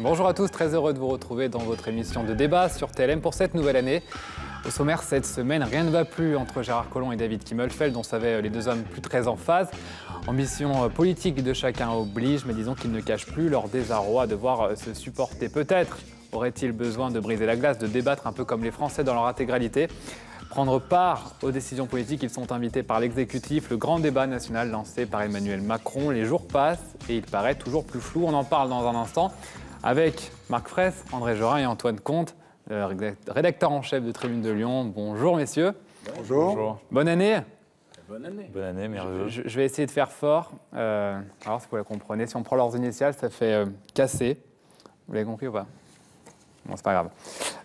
Bonjour à tous, très heureux de vous retrouver dans votre émission de débat sur TLM pour cette nouvelle année. Au sommaire cette semaine, rien ne va plus entre Gérard Collomb et David Kimmelfeld, dont savaient les deux hommes plus très en phase. Ambition politique de chacun oblige, mais disons qu'ils ne cachent plus leur désarroi à devoir se supporter. Peut-être aurait-il besoin de briser la glace, de débattre un peu comme les Français dans leur intégralité. Prendre part aux décisions politiques, ils sont invités par l'exécutif. Le grand débat national lancé par Emmanuel Macron. Les jours passent et il paraît toujours plus flou. On en parle dans un instant avec Marc Fraisse, André Jorin et Antoine Comte, rédacteur en chef de Tribune de Lyon. Bonjour messieurs. Bonjour. Bonjour. Bonne année. Bonne année. Bonne année, merveilleux. Je vais essayer de faire fort. Alors si vous la comprenez, si on prend leurs initiales, ça fait cassé. Vous l'avez compris ou pas? Bon, c'est pas grave.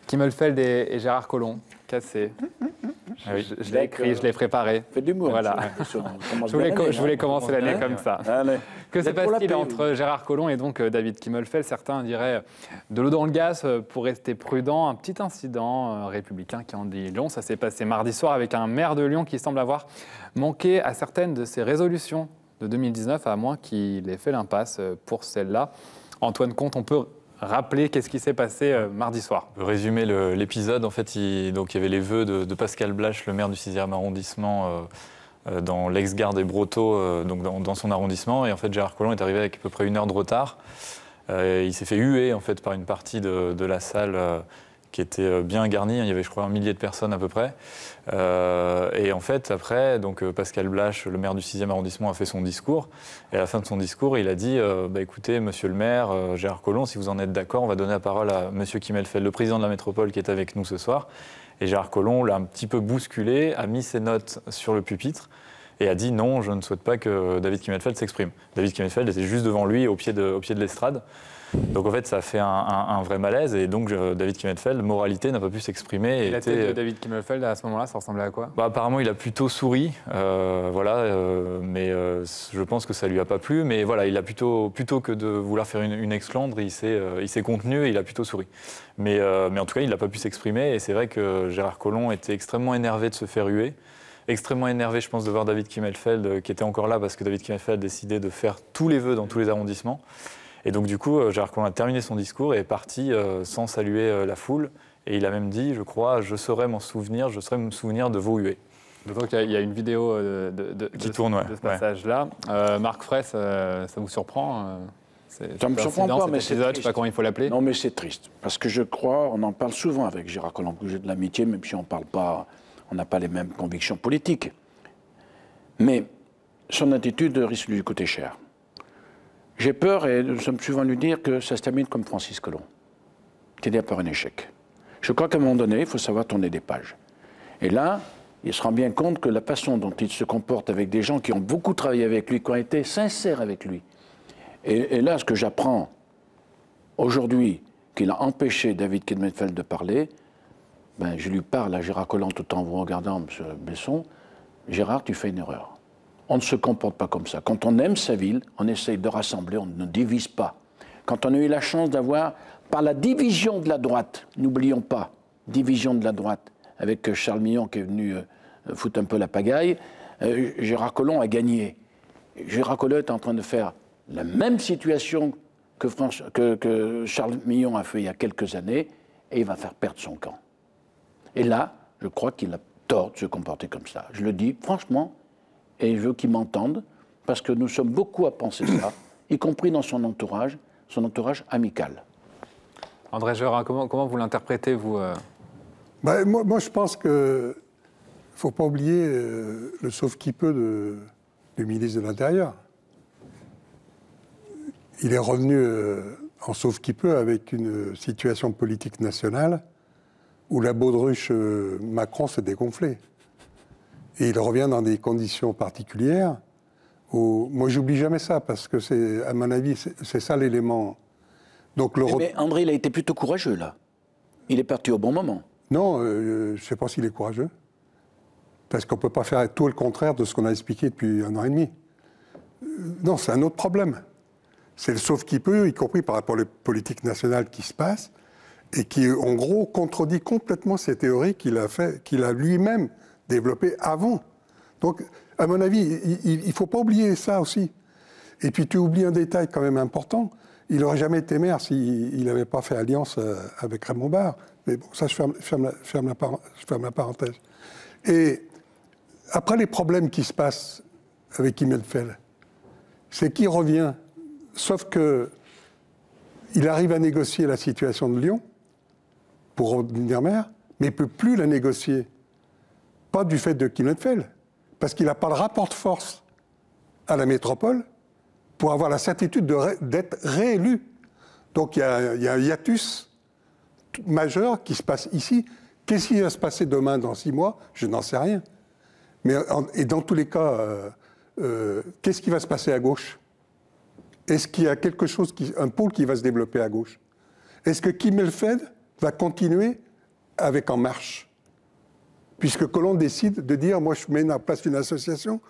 Kimmelfeld et Gérard Collomb, cassé. Ah oui, je l'ai écrit, je l'ai préparé. Faites de l'humour. Voilà. Je voulais commencer l'année comme ça. Allez. Que se passe-t-il entre Gérard Collomb et donc David Kimmelfeld? Certains diraient de l'eau dans le gaz pour rester prudent. Un petit incident républicain qui en dit long. Ça s'est passé mardi soir avec un maire de Lyon qui semble avoir manqué à certaines de ses résolutions de 2019, à moins qu'il ait fait l'impasse pour celle-là. Antoine Comte, on peut rappeler qu'est-ce qui s'est passé mardi soir? Pour résumer l'épisode, en fait, il y avait les vœux de Pascal Blache, le maire du 6e arrondissement, dans l'ex-gare des Brotteaux, donc dans son arrondissement. Et en fait, Gérard Collomb est arrivé avec à peu près 1 heure de retard. Il s'est fait huer en fait, par une partie de la salle qui était bien garnie. Il y avait, je crois, 1 millier de personnes à peu près. Et en fait, après, donc, Pascal Blache, le maire du 6e arrondissement, a fait son discours. Et à la fin de son discours, il a dit écoutez, monsieur le maire, Gérard Collomb, si vous en êtes d'accord, on va donner la parole à monsieur Kimmelfeld, le président de la métropole qui est avec nous ce soir. Et Gérard Collomb l'a un petit peu bousculé, a mis ses notes sur le pupitre et a dit non, je ne souhaite pas que David Kimmelfeld s'exprime. David Kimmelfeld était juste devant lui, au pied de l'estrade. Donc en fait, ça a fait un vrai malaise et donc David Kimmelfeld, moralité, n'a pas pu s'exprimer. La tête de David Kimmelfeld à ce moment-là, ça ressemblait à quoi? Apparemment, il a plutôt souri, mais je pense que ça lui a pas plu. Mais voilà, il a plutôt que de vouloir faire une exclandre, il s'est contenu et il a plutôt souri. Mais en tout cas, il n'a pas pu s'exprimer et c'est vrai que Gérard Collomb était extrêmement énervé de se faire huer. Extrêmement énervé, je pense, de voir David Kimmelfeld qui était encore là parce que David Kimmelfeld a décidé de faire tous les vœux dans tous les arrondissements. Et donc, du coup, Gérard Collomb a terminé son discours et est parti sans saluer la foule. Et il a même dit, je crois, je saurais me souvenir de vos huées. Donc, il y a une vidéo qui tourne, de ce passage-là. Marc Fraisse, ça vous surprend Ça ne me surprend pas, mais c'est triste. Je ne sais pas comment il faut l'appeler. Non, mais c'est triste. Parce que je crois, on en parle souvent avec Gérard Collomb, que j'ai de l'amitié, même si on parle pas, on n'a pas les mêmes convictions politiques. Mais son attitude risque de lui coûter cher. J'ai peur, et nous sommes souvent lui dire, que ça se termine comme Francis Collomb, qui est par un échec. Je crois qu'à un moment donné, il faut savoir tourner des pages. Et là, il se rend bien compte que la façon dont il se comporte avec des gens qui ont beaucoup travaillé avec lui, qui ont été sincères avec lui, et là, ce que j'apprends aujourd'hui, qu'il a empêché David Kimmelfeld de parler, je lui parle à Gérard Collomb tout en vous regardant, M. Besson, Gérard, tu fais une erreur. On ne se comporte pas comme ça. Quand on aime sa ville, on essaye de rassembler, on ne divise pas. Quand on a eu la chance d'avoir, par la division de la droite, n'oublions pas, division de la droite, avec Charles Millon qui est venu foutre un peu la pagaille, Gérard Collomb a gagné. Gérard Collomb est en train de faire la même situation que Charles Millon a fait il y a quelques années, et il va faire perdre son camp. Et là, je crois qu'il a tort de se comporter comme ça. Je le dis franchement, et je veux qu'ils m'entendent, parce que nous sommes beaucoup à penser ça, y compris dans son entourage amical. André Jorin, comment vous l'interprétez, vous moi, je pense qu'il ne faut pas oublier le sauve-qui-peut du ministre de l'Intérieur. Il est revenu en sauve-qui-peut avec une situation politique nationale où la baudruche Macron s'est dégonflée. Et il revient dans des conditions particulières où, moi, j'oublie jamais ça, parce que c'est, à mon avis, c'est ça l'élément. Donc, mais André, il a été plutôt courageux, là. Il est parti au bon moment. Non, je ne sais pas s'il est courageux. Parce qu'on ne peut pas faire tout le contraire de ce qu'on a expliqué depuis 1 an et demi. Non, c'est un autre problème. C'est le sauve qui peut, y compris par rapport aux politiques nationales qui se passent, et qui, en gros, contredit complètement ces théories qu'il a lui-même développées avant. Donc, à mon avis, il ne faut pas oublier ça aussi. Et puis, tu oublies un détail quand même important. Il n'aurait jamais été maire s'il n'avait pas fait alliance avec Raymond Barre. Mais bon, ça, je ferme la parenthèse. Et après les problèmes qui se passent avec Kimmelfeld, c'est qu'il revient, sauf qu'il arrive à négocier la situation de Lyon pour redevenir maire, mais il ne peut plus la négocier. Pas du fait de Kimmelfeld, parce qu'il n'a pas le rapport de force à la métropole pour avoir la certitude d'être réélu. Donc il y a un hiatus majeur qui se passe ici. Qu'est-ce qui va se passer demain, dans 6 mois? Je n'en sais rien. Et dans tous les cas, qu'est-ce qui va se passer à gauche? Est-ce qu'il y a quelque chose, un pôle qui va se développer à gauche? Est-ce que Kimmelfeld va continuer avec En Marche? Puisque Collomb décide de dire, moi je mets en place une association,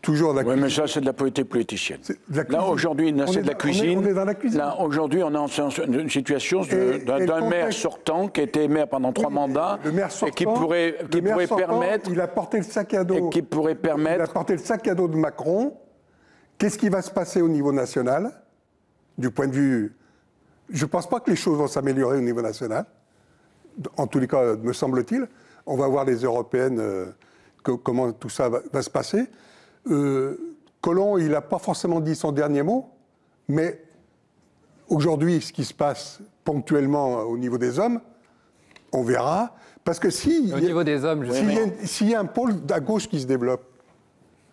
toujours la cuisine. Oui, mais ça c'est de la politique politicienne. Là aujourd'hui, c'est de la cuisine. On est dans la cuisine. Là aujourd'hui, on est en une situation d'un maire sortant qui a été maire pendant 3 mandats et qui pourrait permettre. Il a porté le sac à dos. Et qui pourrait permettre. Il a porté le sac à dos de Macron. Qu'est-ce qui va se passer au niveau national? Du point de vue, je ne pense pas que les choses vont s'améliorer au niveau national. En tous les cas, me semble-t-il. On va voir les européennes, comment tout ça va se passer. Collomb, il n'a pas forcément dit son dernier mot, mais aujourd'hui, ce qui se passe ponctuellement au niveau des hommes, on verra. Parce que s'il y a un pôle à gauche qui se développe,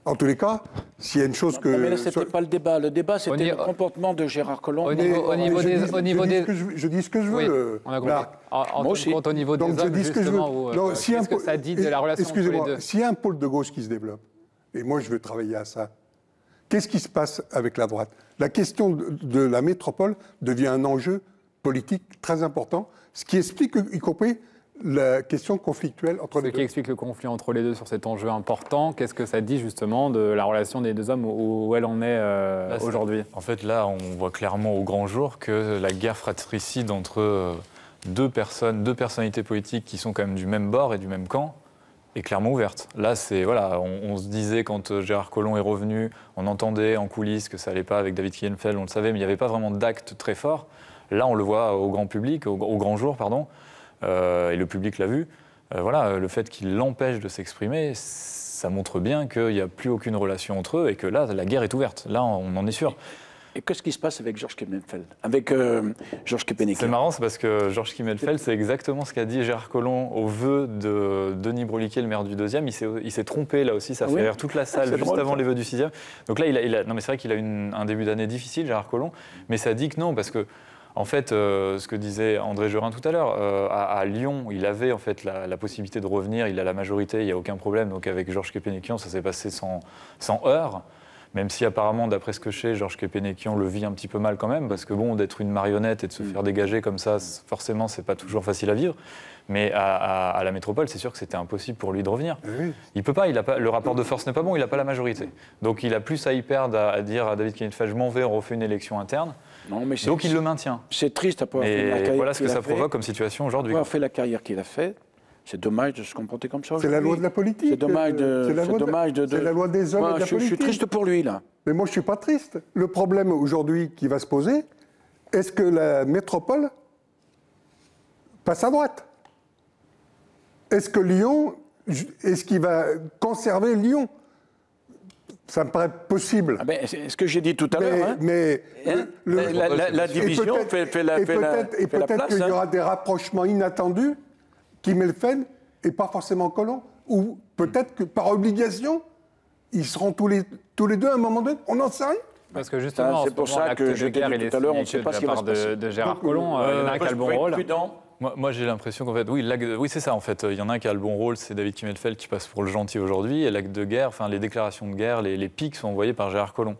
en tous les cas, s'il y a une chose que... Mais là, ce n'était pas le débat. Le débat, c'était le comportement de Gérard Collomb. Je dis ce que je veux. Oui, on a compris. En compte au niveau des hommes, justement, qu'est-ce que ça dit de la relation entre les deux? Excusez-moi, s'il y a un pôle de gauche qui se développe, et moi je veux travailler à ça, qu'est-ce qui se passe avec la droite? La question de la métropole devient un enjeu politique très important, ce qui explique, y compris, la question conflictuelle entre les deux. Ce qui explique le conflit entre les deux sur cet enjeu important, qu'est-ce que ça dit justement de la relation des deux hommes, où elle en est aujourd'hui? En fait, là, on voit clairement au grand jour que la guerre fratricide entre deux personnalités politiques qui sont quand même du même bord et du même camp est clairement ouverte. Là, on se disait quand Gérard Collomb est revenu, on entendait en coulisses que ça n'allait pas avec David Kimmelfeld, on le savait, mais il n'y avait pas vraiment d'acte très fort. Là, on le voit au grand public, au grand jour, pardon. Et le public l'a vu, le fait qu'il l'empêche de s'exprimer, ça montre bien qu'il n'y a plus aucune relation entre eux et que là, la guerre est ouverte. Là, on en est sûr. Et qu'est-ce qui se passe avec Georges Kimmelfeld, avec Georges Kepenekian? C'est marrant, c'est parce que Georges Kimmelfeld, c'est exactement ce qu'a dit Gérard Collomb au vœu de Denis Broliquet, le maire du 2e. Il s'est trompé là aussi, ça fait rire toute la salle juste avant les vœux du 6e. Donc là, non, mais c'est vrai qu'il a eu un début d'année difficile, Gérard Collomb, mais ça dit que non, parce que en fait, ce que disait André Gerin tout à l'heure, à Lyon, il avait en fait la possibilité de revenir, il a la majorité, il n'y a aucun problème. Donc avec Georges Kepenekian, ça s'est passé sans heurts, même si apparemment, d'après ce que je sais, Georges Kepenekian le vit un petit peu mal quand même, parce que bon, d'être une marionnette et de se faire dégager comme ça, forcément, c'est pas toujours facile à vivre. Mais à la métropole, c'est sûr que c'était impossible pour lui de revenir. Oui. Il peut pas, le rapport de force n'est pas bon, il n'a pas la majorité. Donc il a plus à y perdre à dire à David Kimmelfeld, je m'en vais, on refait une élection interne. Non, mais donc il le maintient. C'est triste après avoir fait la carrière. Voilà ce que ça provoque comme situation aujourd'hui. Après avoir fait la carrière qu'il a faite, c'est dommage de se comporter comme ça. C'est la loi de la politique. C'est dommage c'est la loi des hommes et de la politique. Je suis triste pour lui, là. Mais moi, je ne suis pas triste. Le problème aujourd'hui qui va se poser, est-ce que la métropole passe à droite? Est-ce que Lyon, est-ce qu'il va conserver Lyon? Ça me paraît possible. Ah ben, c'est ce que j'ai dit tout à l'heure. La division fait la place. Et peut-être qu'il y aura des rapprochements inattendus, Kimmelfeld et pas forcément Collomb. Ou peut-être que par obligation, ils seront tous les deux à un moment donné. On n'en sait rien. Parce que justement, c'est pour ça que je disais tout à l'heure, on ne sait pas ce qui va se passer. De Gérard Collomb, il y en a un qui a le bon rôle. Moi j'ai l'impression qu'en fait, oui c'est ça en fait, il y en a un qui a le bon rôle, c'est David Kimmelfeld qui passe pour le gentil aujourd'hui, et l'acte de guerre, enfin les déclarations de guerre, les pics sont envoyés par Gérard Collomb.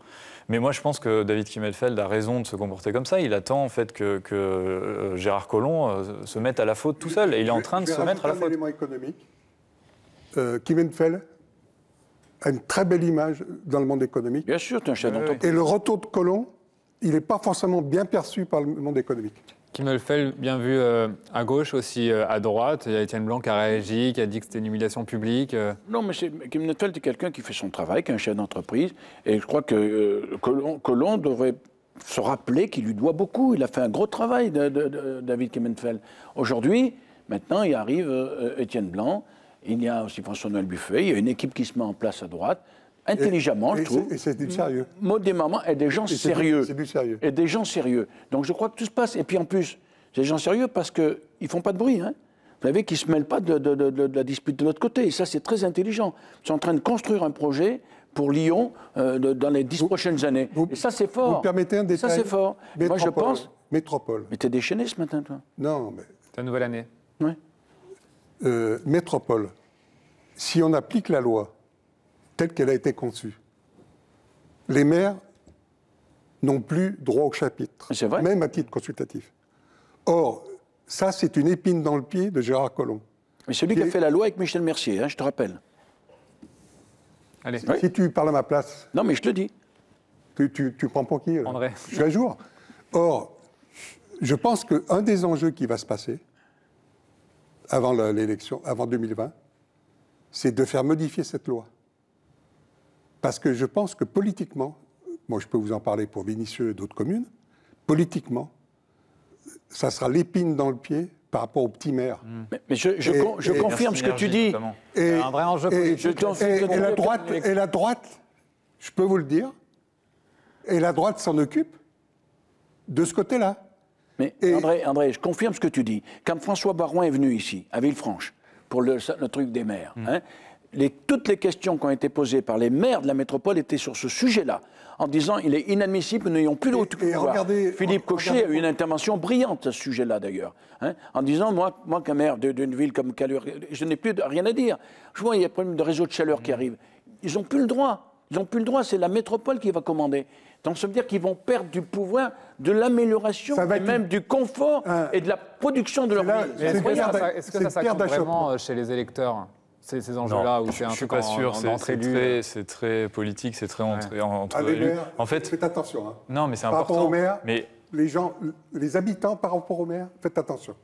Mais moi je pense que David Kimmelfeld a raison de se comporter comme ça, il attend en fait que Gérard Collomb se mette à la faute tout seul, et il est en train de se mettre à la faute. Un élément économique, Kimmelfeld a une très belle image dans le monde économique. Bien sûr, tu es un chef d'entreprise. Et le retour de Collomb, il n'est pas forcément bien perçu par le monde économique. Kimmelfeld, bien vu à gauche, aussi à droite. Il y a Étienne Blanc qui a réagi, qui a dit que c'était une humiliation publique. Non, mais Kimmelfeld est quelqu'un qui fait son travail, qui est un chef d'entreprise. Et je crois que Collomb devrait se rappeler qu'il lui doit beaucoup. Il a fait un gros travail, David Kemenfeld. Aujourd'hui, maintenant, il arrive Étienne Blanc, il y a aussi François-Noël Buffet, il y a une équipe qui se met en place à droite, intelligemment, je trouve. Et c'est du sérieux. Modérément, et des gens sérieux. C'est du sérieux. Et des gens sérieux. Donc je crois que tout se passe. Et puis en plus, c'est des gens sérieux parce qu'ils ne font pas de bruit. Hein. Vous savez qu'ils ne se mêlent pas de la dispute de l'autre côté. Et ça, c'est très intelligent. Ils sont en train de construire un projet pour Lyon dans les 10 prochaines années. Et ça, c'est fort. Vous me permettez un détail? Ça, c'est fort. Moi, je pense... Métropole. Mais t'es déchaîné ce matin, toi. Non, mais... C'est la nouvelle année. Oui. Métropole. Si on applique la loi telle qu'elle a été conçue, les maires n'ont plus droit au chapitre. C'est vrai. Même à titre consultatif. Or, ça, c'est une épine dans le pied de Gérard Collomb. Mais c'est lui qui a fait la loi avec Michel Mercier, hein, je te rappelle. Allez. Si tu parles à ma place, Non, mais je te le dis. tu prends pour qui là? André. Je suis à jour. Or, je pense qu'un des enjeux qui va se passer avant l'élection, avant 2020, c'est de faire modifier cette loi. Parce que je pense que politiquement, moi je peux vous en parler pour Vénissieux et d'autres communes, politiquement, ça sera l'épine dans le pied par rapport aux petits maires. Mais je confirme ce que tu dis. Et, un vrai enjeu politique. et la droite, je peux vous le dire, et la droite s'en occupe de ce côté-là. Mais André, je confirme ce que tu dis. Quand François Baroin est venu ici, à Villefranche, pour le truc des maires, hein, toutes les questions qui ont été posées par les maires de la métropole étaient sur ce sujet-là, en disant il est inadmissible, nous n'ayons plus de pouvoir. Philippe Cochet a eu une intervention brillante à ce sujet-là d'ailleurs, hein, en disant moi qu'un maire d'une ville comme Calure, je n'ai plus rien à dire. Je vois il y a un problème de réseau de chaleur qui arrive. Ils n'ont plus le droit. Ils n'ont plus le droit. C'est la métropole qui va commander. Donc ça veut dire qu'ils vont perdre du pouvoir, de l'amélioration et même du confort et de la production de leur vie. Est-ce que ça s'accorde vraiment chez les électeurs, ces enjeux-là, ou c'est un je suis truc pas sûr. C'est très politique, c'est très entre élus. En fait, faites attention. Hein. Non, mais c'est important. Par rapport aux maires, mais les habitants par rapport aux maires, faites attention.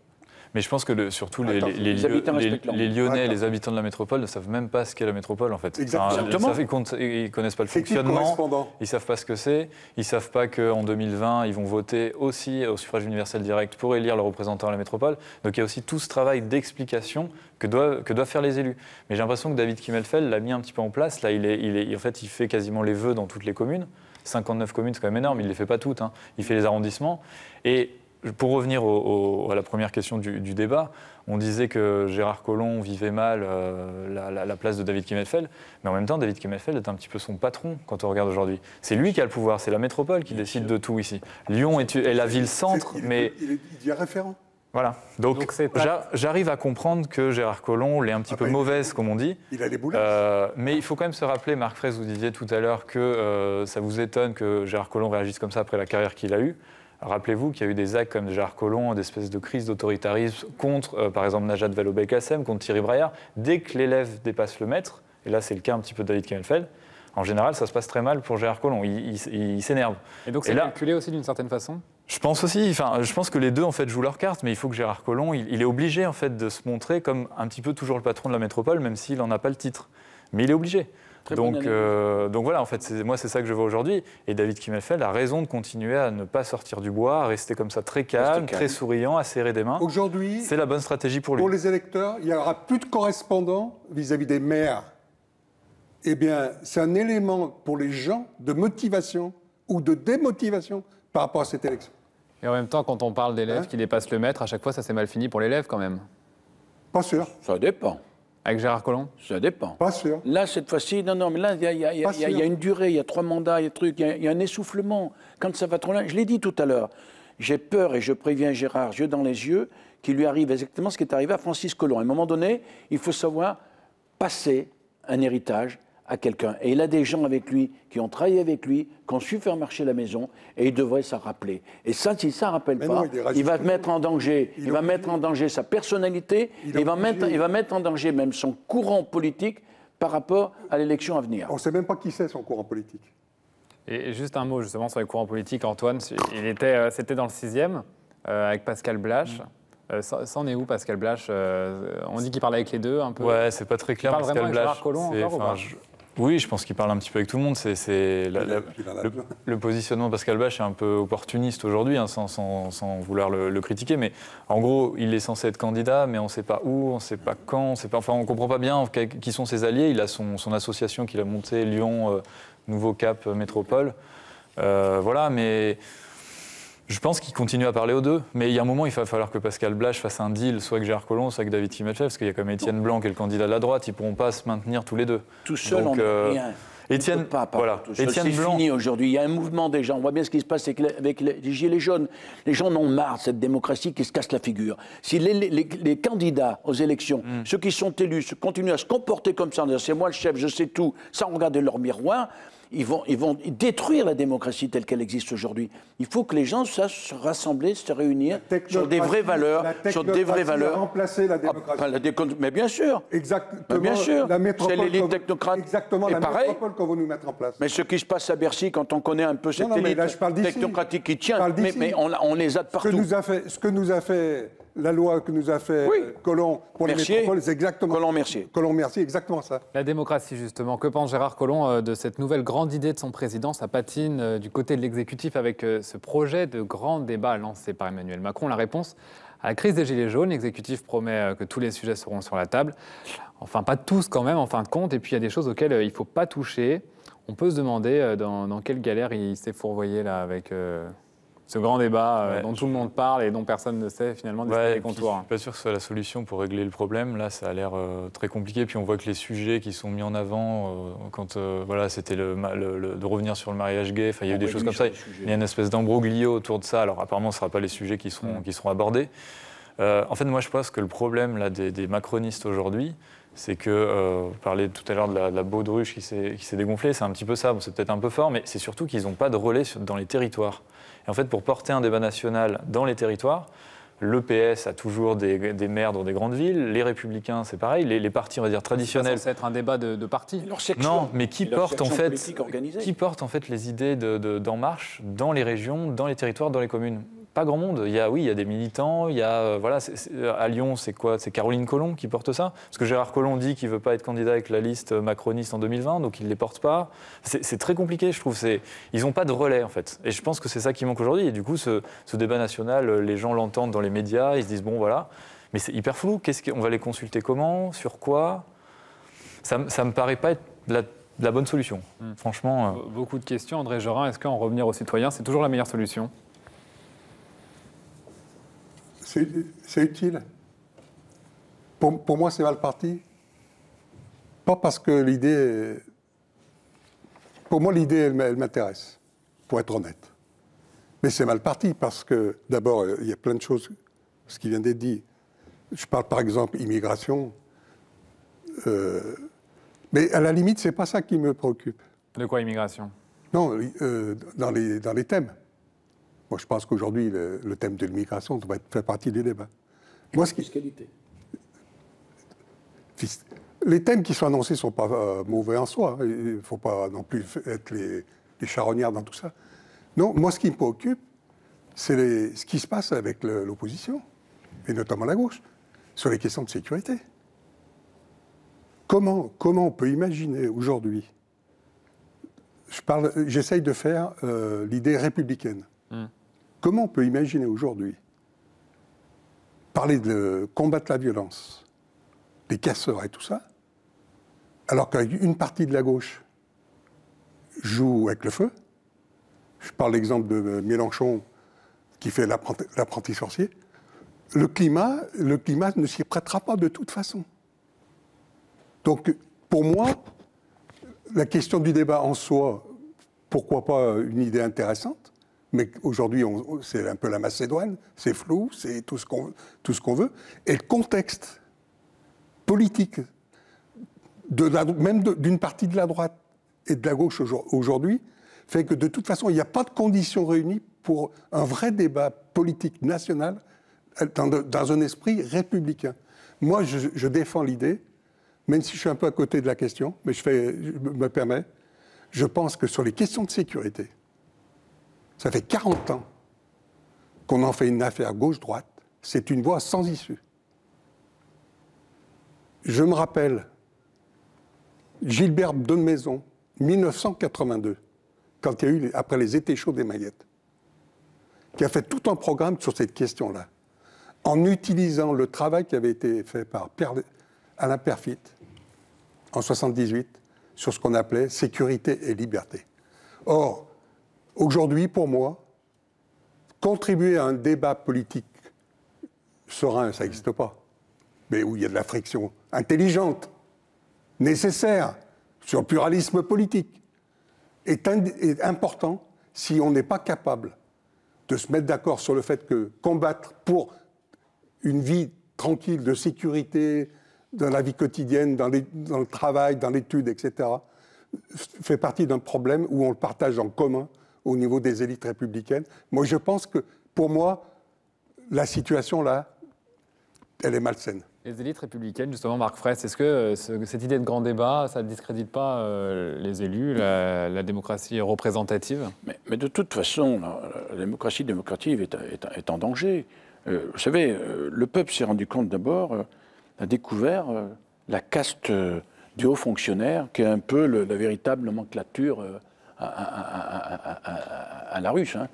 Mais je pense que surtout les Lyonnais, les habitants de la métropole ne savent même pas ce qu'est la métropole en fait. Exactement. Ils ne connaissent pas le fonctionnement, ils ne savent pas ce que c'est, ils ne savent pas qu'en 2020, ils vont voter aussi au suffrage universel direct pour élire leurs représentants à la métropole. Donc il y a aussi tout ce travail d'explication que doivent faire les élus. Mais j'ai l'impression que David Kimmelfeld l'a mis un petit peu en place. Là, en fait, il fait quasiment les vœux dans toutes les communes. 59 communes, c'est quand même énorme, il ne les fait pas toutes. Hein. Il fait les arrondissements. Et pour revenir à la première question du débat, on disait que Gérard Collomb vivait mal la place de David Kimmelfeld, mais en même temps, David Kimmelfeld est un petit peu son patron quand on regarde aujourd'hui. C'est lui qui a le pouvoir, c'est la métropole qui décide de tout ici. Lyon est la ville-centre, mais... Il est référent. Voilà. Donc j'arrive à comprendre que Gérard Collomb l'est un petit peu mauvaise, comme on dit. Il a les boulettes. Mais il faut quand même se rappeler, Marc Fraisse, vous disiez tout à l'heure que ça vous étonne que Gérard Collomb réagisse comme ça après la carrière qu'il a eue. Rappelez-vous qu'il y a eu des actes comme Gérard Collomb, des espèces de crises d'autoritarisme contre, par exemple, Najat Vallaud-Belkacem, contre Thierry Braillard. Dès que l'élève dépasse le maître, et là c'est le cas un petit peu de David Kimmelfeld, en général ça se passe très mal pour Gérard Collomb, il s'énerve. Et donc c'est calculé aussi d'une certaine façon ? Je pense aussi, je pense que les deux en fait jouent leur carte, mais il faut que Gérard Collomb, il est obligé en fait de se montrer comme un petit peu toujours le patron de la métropole, même s'il n'en a pas le titre. Mais il est obligé. Donc voilà, en fait, moi c'est ça que je vois aujourd'hui. Et David Kimmelfeld a raison de continuer à ne pas sortir du bois, à rester comme ça très calme, très souriant, à serrer des mains. Aujourd'hui, c'est la bonne stratégie pour lui. Pour les électeurs, il n'y aura plus de correspondants vis-à-vis des maires. Eh bien, c'est un élément pour les gens de motivation ou de démotivation par rapport à cette élection. Et en même temps, quand on parle d'élèves qui dépassent le maître, à chaque fois ça s'est mal fini pour l'élève quand même. Pas sûr. Ça dépend. Avec Gérard Collomb ? Ça dépend. Pas sûr. Là, cette fois-ci, non, mais là, il y a une durée, il y a 3 mandats, il y a un essoufflement. Quand ça va trop loin, je l'ai dit tout à l'heure, j'ai peur et je préviens Gérard, yeux dans les yeux, qu'il lui arrive exactement ce qui est arrivé à Francis Collomb. À un moment donné, il faut savoir passer un héritage à quelqu'un. Et il a des gens avec lui qui ont travaillé avec lui, qui ont su faire marcher la maison, et il devrait s'en rappeler. Et ça, s'il ne s'en rappelle pas, il va mettre en danger. Il va mettre en danger sa personnalité, il va mettre en danger même son courant politique par rapport à l'élection à venir. On ne sait même pas qui c'est son courant politique. Et juste un mot justement sur les courants politiques, Antoine. C'était dans le 6e avec Pascal Blache. Ça en est où, Pascal Blache On dit qu'il parle avec les deux un peu. Ouais, c'est pas très clair. Il parle Pascal vraiment avec Blache. Gérard Collomb encore ou pas Oui, je pense qu'il parle un petit peu avec tout le monde. Le positionnement de Pascal Bach est un peu opportuniste aujourd'hui, hein, sans vouloir le critiquer. Mais en gros, il est censé être candidat, mais on ne sait pas où, on ne sait pas quand, on ne comprend pas bien qui sont ses alliés. Il a son association qu'il a montée, Lyon, Nouveau Cap, Métropole. Voilà, mais je pense qu'il continue à parler aux deux. Mais il y a un moment, il va falloir que Pascal Blache fasse un deal, soit avec Gérard Collomb, soit avec David Kimmelfeld, parce qu'il y a quand même Étienne Blanc qui est le candidat de la droite. Ils ne pourront pas se maintenir tous les deux. Tout seul, on n'est rien. Étienne, voilà. Étienne Blanc. C'est fini aujourd'hui. Il y a un mouvement des gens. On voit bien ce qui se passe avec les gilets jaunes. Les gens en ont marre de cette démocratie qui se casse la figure. Si les candidats aux élections, ceux qui sont élus, continuent à se comporter comme ça, en disant c'est moi le chef, je sais tout, sans regarder leur miroir, ils vont détruire la démocratie telle qu'elle existe aujourd'hui. Il faut que les gens sachent se rassembler, se réunir sur des vraies valeurs, sur des vraies valeurs. Remplacer la démocratie. Mais bien sûr. Exactement. Mais bien sûr. C'est l'élite technocrate. Exactement. La métropole qu'on veut nous mettre en place. Mais ce qui se passe à Bercy, quand on connaît un peu cette élite technocratique qui tient, mais on les a de partout. Ce que nous a fait la loi que nous a fait Collomb pour les métropoles, c'est exactement Collomb-Mercier, exactement ça. La démocratie, justement. Que pense Gérard Collomb de cette nouvelle grande idée de son président? Ça patine du côté de l'exécutif avec ce projet de grand débat lancé par Emmanuel Macron. La réponse à la crise des Gilets jaunes, l'exécutif promet que tous les sujets seront sur la table. Enfin, pas tous quand même, en fin de compte. Et puis, il y a des choses auxquelles il ne faut pas toucher. On peut se demander dans quelle galère il s'est fourvoyé là avec... ce grand débat dont tout le monde parle et dont personne ne sait finalement les contours. Je ne suis pas sûr que ce soit la solution pour régler le problème. Là, ça a l'air très compliqué. Puis on voit que les sujets qui sont mis en avant, quand c'était de revenir sur le mariage gay, il y a eu des choses comme ça. Il y a une espèce d'embroglio autour de ça. Alors apparemment, ce ne sera pas les sujets qui seront abordés. En fait, moi, je pense que le problème là, des macronistes aujourd'hui, c'est que, vous parliez tout à l'heure de la baudruche qui s'est dégonflée, c'est un petit peu ça. Bon, c'est peut-être un peu fort, mais c'est surtout qu'ils n'ont pas de relais dans les territoires. Et en fait, pour porter un débat national dans les territoires, le PS a toujours des maires dans des grandes villes, les Républicains, c'est pareil, les partis, on va dire, traditionnels. C'est censé être un débat de partis. Non, mais qui porte en fait les idées d'En Marche dans les régions, dans les territoires, dans les communes? Pas grand monde. Il y a des militants, il y a, à Lyon, c'est quoi? C'est Caroline Collomb qui porte ça? Parce que Gérard Collomb dit qu'il ne veut pas être candidat avec la liste macroniste en 2020, donc il ne les porte pas. C'est très compliqué, je trouve. Ils n'ont pas de relais, en fait. Et je pense que c'est ça qui manque aujourd'hui. Et du coup, ce débat national, les gens l'entendent dans les médias, ils se disent, bon, voilà. Mais c'est hyper flou. On va les consulter comment? Sur quoi? Ça ne me paraît pas être la bonne solution. Franchement... Beaucoup de questions. André Jorin, est-ce qu'en revenir aux citoyens, c'est toujours la meilleure solution? C'est utile. Pour moi, c'est mal parti. Pas parce que l'idée... Pour moi, l'idée, elle m'intéresse, pour être honnête. Mais c'est mal parti parce que, d'abord, il y a plein de choses, ce qui vient d'être dit. Je parle, par exemple, immigration. Mais à la limite, c'est pas ça qui me préoccupe. De quoi, immigration? Non, dans les thèmes. Moi, je pense qu'aujourd'hui, le thème de l'immigration doit faire partie des débats. Moi, fiscalité. Les thèmes qui sont annoncés ne sont pas mauvais en soi. Il ne faut pas non plus être les charognards dans tout ça. Non, moi, ce qui me préoccupe, c'est ce qui se passe avec l'opposition, et notamment la gauche, sur les questions de sécurité. Comment on peut imaginer aujourd'hui... J'essaye de faire l'idée républicaine. Comment on peut imaginer aujourd'hui parler de combattre la violence, des casseurs et tout ça, alors qu'une partie de la gauche joue avec le feu? Je parle l'exemple de Mélenchon qui fait l'apprenti sorcier. Le climat ne s'y prêtera pas de toute façon. Donc, pour moi, la question du débat en soi, pourquoi pas une idée intéressante? Mais aujourd'hui, c'est un peu la Macédoine, c'est flou, c'est tout ce qu'on veut. Et le contexte politique, même d'une partie de la droite et de la gauche aujourd'hui, fait que de toute façon, il n'y a pas de conditions réunies pour un vrai débat politique national dans un esprit républicain. Moi, je défends l'idée, même si je suis un peu à côté de la question, mais je me permets, je pense que sur les questions de sécurité, ça fait 40 ans qu'on en fait une affaire gauche-droite. C'est une voie sans issue. Je me rappelle, Gilbert Denmaison, 1982, quand il y a eu, après les étés chauds des Maillettes, qui a fait tout un programme sur cette question-là, en utilisant le travail qui avait été fait par Alain Peyrefitte en 1978 sur ce qu'on appelait sécurité et liberté. Or, aujourd'hui, pour moi, contribuer à un débat politique serein, ça n'existe pas, mais où il y a de la friction intelligente, nécessaire, sur le pluralisme politique, est important si on n'est pas capable de se mettre d'accord sur le fait que combattre pour une vie tranquille, de sécurité, dans la vie quotidienne, dans le travail, dans l'étude, etc., fait partie d'un problème où on le partage en commun au niveau des élites républicaines. Moi, je pense que, pour moi, la situation, là, elle est malsaine. Les élites républicaines, justement, Marc Fraisse, est-ce que cette idée de grand débat, ça ne discrédite pas les élus, la démocratie représentative ? Mais de toute façon, la démocratie démocratique est en danger. Vous savez, le peuple s'est rendu compte d'abord, a découvert la caste du haut fonctionnaire, qui est un peu la véritable nomenclature à la russe, hein,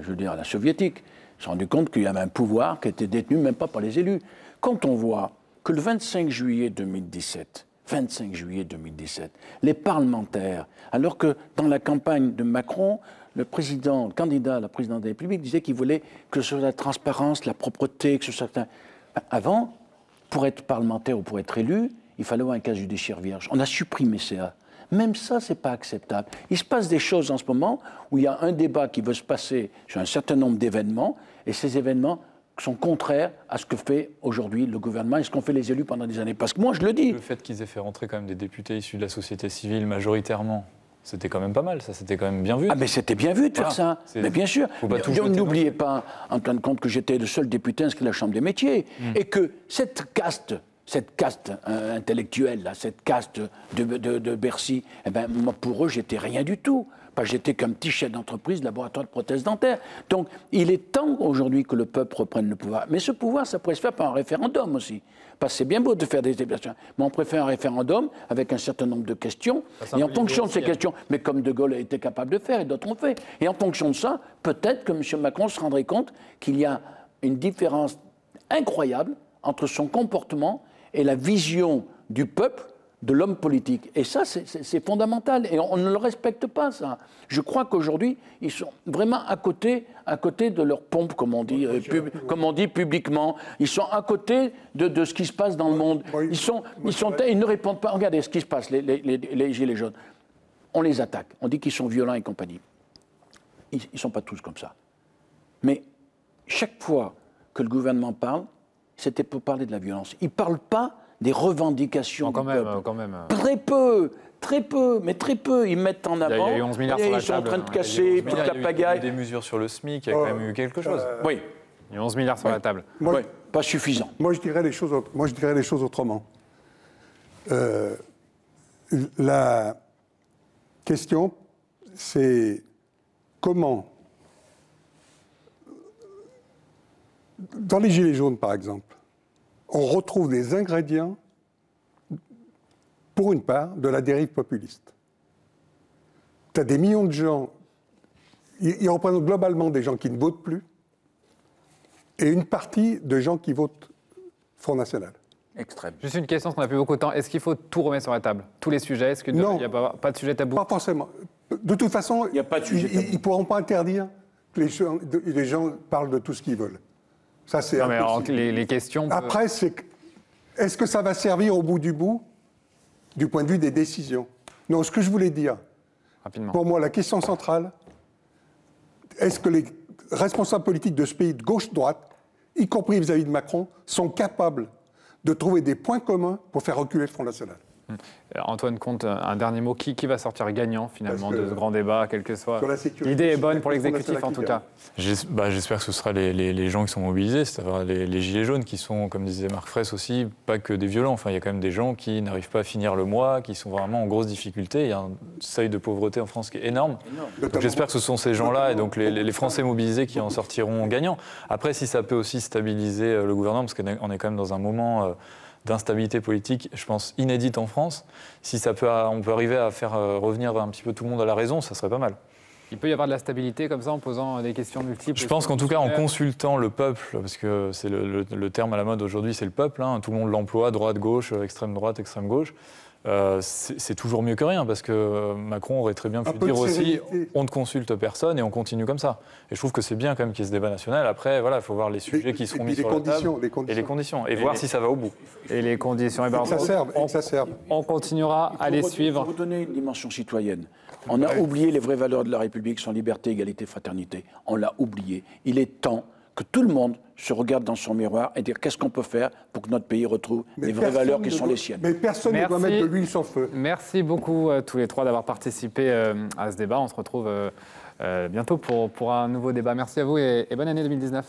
je veux dire à la soviétique. Ils se sont rendu compte qu'il y avait un pouvoir qui était détenu même pas par les élus. Quand on voit que le 25 juillet 2017, les parlementaires, alors que dans la campagne de Macron, le candidat à la présidence de la République disait qu'il voulait que ce soit la transparence, la propreté, que ce soit... Avant, pour être parlementaire ou pour être élu, il fallait avoir un casier judiciaire vierge. On a supprimé ça. Même ça, ce n'est pas acceptable. Il se passe des choses en ce moment où il y a un débat qui veut se passer sur un certain nombre d'événements, et ces événements sont contraires à ce que fait aujourd'hui le gouvernement et ce qu'ont fait les élus pendant des années. Parce que moi, je le dis. Le fait qu'ils aient fait rentrer quand même des députés issus de la société civile majoritairement, c'était quand même pas mal, ça, c'était quand même bien vu. Ah, mais c'était bien vu de faire ça. Mais bien sûr. N'oubliez pas, en fin de compte, que j'étais le seul député inscrit à la Chambre des métiers. Et que cette caste intellectuelle, là, cette caste de Bercy, eh ben, moi, pour eux, j'étais rien du tout. J'étais qu'un petit chef d'entreprise, laboratoire de prothèses dentaires. Donc, il est temps aujourd'hui que le peuple reprenne le pouvoir. Mais ce pouvoir, ça pourrait se faire par un référendum aussi. Parce que c'est bien beau de faire des déplacements, mais on préfère un référendum avec un certain nombre de questions. Et en fonction de ces questions, mais comme De Gaulle a été capable de faire et d'autres ont fait, et en fonction de ça, peut-être que M. Macron se rendrait compte qu'il y a une différence incroyable entre son comportement et la vision du peuple, de l'homme politique. Et ça, c'est fondamental. Et on ne le respecte pas, ça. Je crois qu'aujourd'hui, ils sont vraiment à côté de leur pompe, comme on dit publiquement. Ils sont à côté de ce qui se passe dans le monde. Ils ne répondent pas. Regardez ce qui se passe, les Gilets jaunes. On les attaque. On dit qu'ils sont violents et compagnie. Ils ne sont pas tous comme ça. Mais chaque fois que le gouvernement parle, c'était pour parler de la violence. Il ne parle pas des revendications du peuple. Quand même. Très peu. Ils mettent en avant. Il y a eu 11 milliards sur la table. Ils sont en train de casser toute la pagaille. Il y a eu des mesures sur le SMIC, il y a quand même eu quelque chose. Oui. Il y a 11 milliards sur la table. Oui, pas suffisant. Moi, je dirais les choses autrement. La question, c'est comment, dans les Gilets jaunes, par exemple, on retrouve des ingrédients, pour une part, de la dérive populiste. Tu as des millions de gens, ils représentent globalement des gens qui ne votent plus, et une partie de gens qui votent Front National. Extrême. Juste une question, parce qu'on n'a plus beaucoup de temps. Est-ce qu'il faut tout remettre sur la table ? Tous les sujets ? Est-ce qu'il n'y a pas de sujet tabou ? Pas forcément. De toute façon, il y a pas de sujet tabou. Ils ne pourront pas interdire que les gens parlent de tout ce qu'ils veulent. Ça, c'est les questions... Après, est-ce que ça va servir au bout du point de vue des décisions ? Non, ce que je voulais dire, rapidement. Pour moi, la question centrale, est-ce que les responsables politiques de ce pays, de gauche-droite, y compris vis-à-vis de Macron, sont capables de trouver des points communs pour faire reculer le Front National ? Antoine Comte, un dernier mot. Qui va sortir gagnant, finalement, de ce grand débat, quel que soit ? L'idée est bonne pour l'exécutif, en tout cas. J'espère que ce sera les gens qui sont mobilisés, c'est-à-dire les Gilets jaunes, qui sont, comme disait Marc Fraisse aussi, pas que des violents. Enfin, il y a quand même des gens qui n'arrivent pas à finir le mois, qui sont vraiment en grosse difficulté. Il y a un seuil de pauvreté en France qui est énorme. Donc j'espère que ce sont ces gens-là, et donc les Français mobilisés, qui en sortiront gagnants. Après, si ça peut aussi stabiliser le gouvernement, parce qu'on est quand même dans un moment... d'instabilité politique, je pense, inédite en France. Si on peut arriver à faire revenir un petit peu tout le monde à la raison, ça serait pas mal. Il peut y avoir de la stabilité comme ça en posant des questions multiples. Je pense qu'en tout cas, en consultant le peuple, parce que c'est le terme à la mode aujourd'hui, c'est le peuple, hein, tout le monde l'emploie, droite, gauche, extrême droite, extrême gauche. C'est toujours mieux que rien, parce que Macron aurait très bien pu dire aussi on ne consulte personne et on continue comme ça. Et je trouve que c'est bien quand même qu'il y ait ce débat national. Après, voilà, il faut voir les sujets qui seront mis sur la table et les conditions, et voir si ça va au bout. Et les conditions. On continuera à les suivre. Pour vous donner une dimension citoyenne, on a oublié les vraies valeurs de la République, sont liberté, égalité, fraternité. On l'a oublié. Il est temps que tout le monde se regarde dans son miroir et dire qu'est-ce qu'on peut faire pour que notre pays retrouve les vraies valeurs qui sont les siennes. Mais personne ne doit mettre de l'huile sur le feu. Merci beaucoup tous les trois d'avoir participé à ce débat. On se retrouve bientôt pour un nouveau débat. Merci à vous et bonne année 2019.